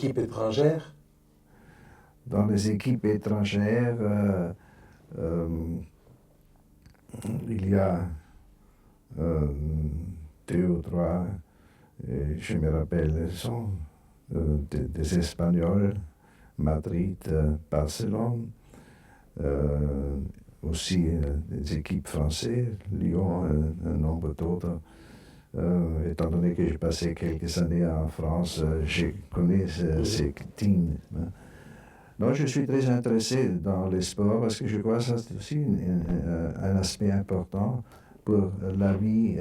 équipes étrangères? Dans les équipes étrangères, il y a deux ou trois, je me rappelle, sont des Espagnols, Madrid, Barcelone, aussi des équipes françaises, Lyon, un nombre d'autres. Étant donné que j'ai passé quelques années en France, je connais ces teams. Donc je suis très intéressé dans les sports parce que je crois que c'est aussi un aspect important pour la vie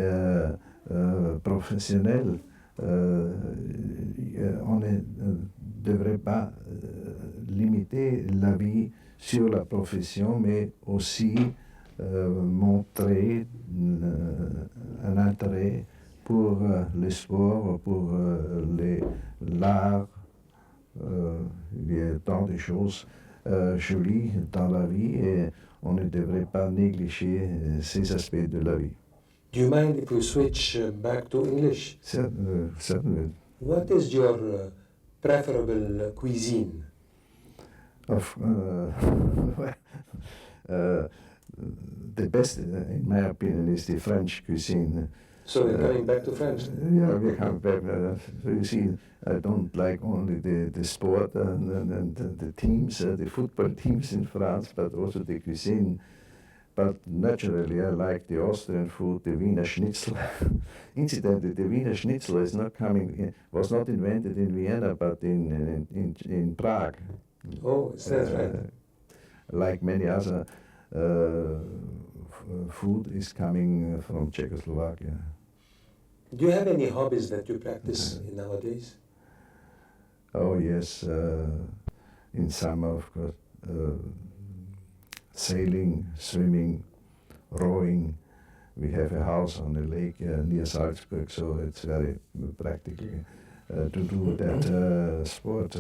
professionnelle. On ne devrait pas limiter la vie sur la profession, mais aussi montrer un intérêt pour le sport, pour l'art. Il y a tant de choses jolies dans la vie et on ne devrait pas négliger ces aspects de la vie. Do you mind if we switch back to English? Certainly. What is your preferable cuisine? The best, in my opinion, is the French cuisine. So we're coming back to French. Yeah, we come back. So you see, I don't like only the sport and the teams, the football teams in France, but also the cuisine. But naturally, I like the Austrian food, the Wiener Schnitzel. Incidentally, the Wiener Schnitzel is was not invented in Vienna, but in Prague. Oh, is that right? Like many other food is coming from Czechoslovakia. Do you have any hobbies that you practice nowadays? Oh yes, in summer of course, sailing, swimming, rowing. We have a house on the lake near Salzburg, so it's very practical to do that sport.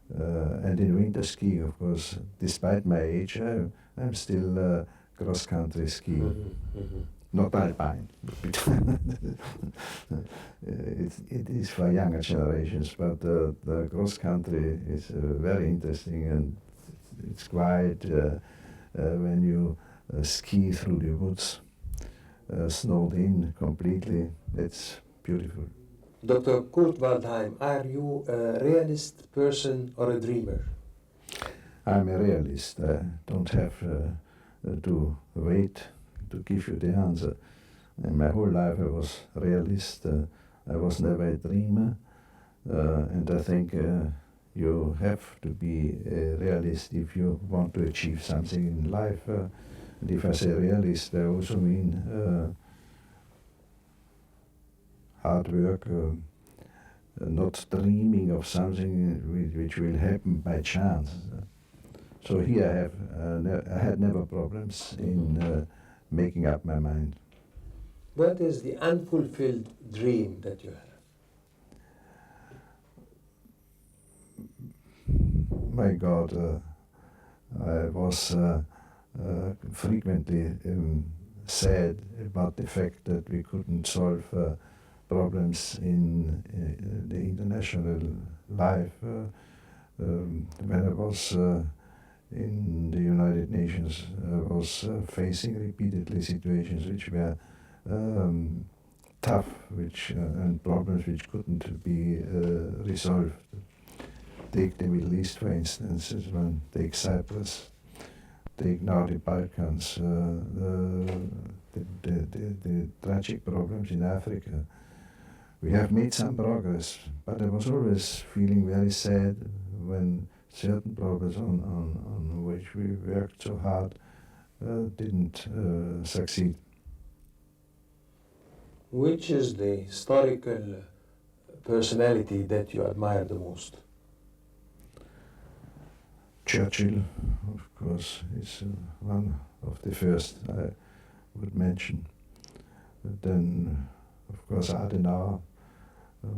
And in winter ski, of course, despite my age, I'm still cross-country skiing. Not alpine. It is for younger generations, but the cross-country is very interesting, and it's quiet when you ski through the woods, snowed in completely. It's beautiful. Dr. Kurt Waldheim, are you a realist person or a dreamer? I'm a realist. I don't have to wait to give you the answer. In my whole life I was a realist. I was never a dreamer. And I think you have to be a realist if you want to achieve something in life. And if I say realist, I also mean hard work, not dreaming of something which will happen by chance. So here I had never problems in making up my mind. What is the unfulfilled dream that you have? My God, I was frequently sad about the fact that we couldn't solve problems in the international life. When I was in the United Nations, I was facing repeatedly situations which were tough, and problems which couldn't be resolved. Take the Middle East, for instance, take Cyprus, take now the Balkans, the tragic problems in Africa. We have made some progress, but I was always feeling very sad when certain problems on which we worked so hard didn't succeed. Which is the historical personality that you admire the most? Churchill, of course, is one of the first I would mention. But then, of course, Adenauer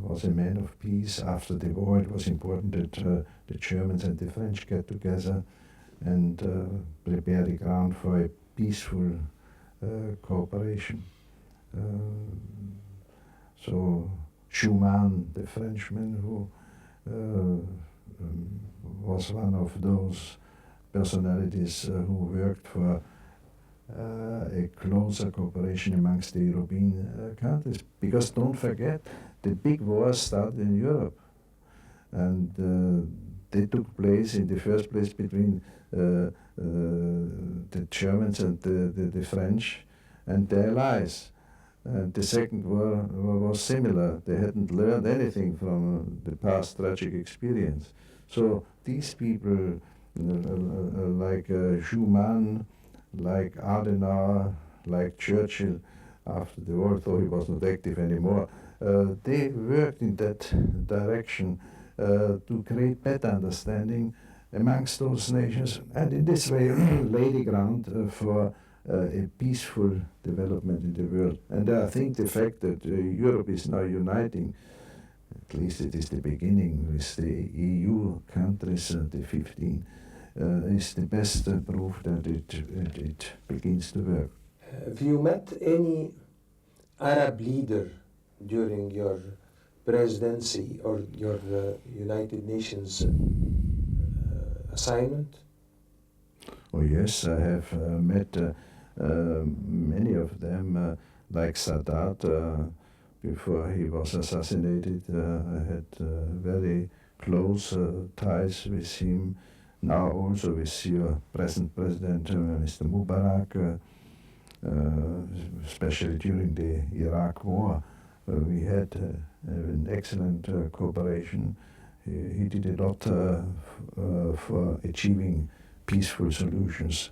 was a man of peace. After the war, it was important that the Germans and the French get together and prepare the ground for a peaceful cooperation. So Schumann, the Frenchman who was one of those personalities who worked for a closer cooperation amongst the European countries. Because don't forget, the big wars started in Europe, and they took place in the first place between the Germans and the French and their allies. And the Second War was similar. They hadn't learned anything from the past tragic experience. So these people, like Schumann, like Adenauer, like Churchill, after the war, though he was not active anymore, they worked in that direction to create better understanding amongst those nations, and in this way lay the ground for a peaceful development in the world. And I think the fact that Europe is now uniting, at least it is the beginning with the EU countries, the 15, is the best proof that it begins to work. Have you met any Arab leader during your presidency or your United Nations assignment? Oh yes, I have met many of them, like Sadat, before he was assassinated. I had very close ties with him. Now also with your present president, Mr. Mubarak, especially during the Iraq war. We had an excellent cooperation. He did a lot for achieving peaceful solutions.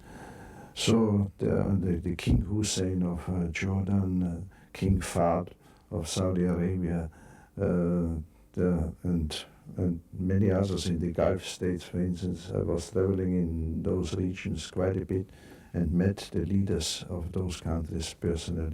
So the King Hussein of Jordan, King Fuad of Saudi Arabia, and many others in the Gulf states, for instance. I was traveling in those regions quite a bit and met the leaders of those countries personally.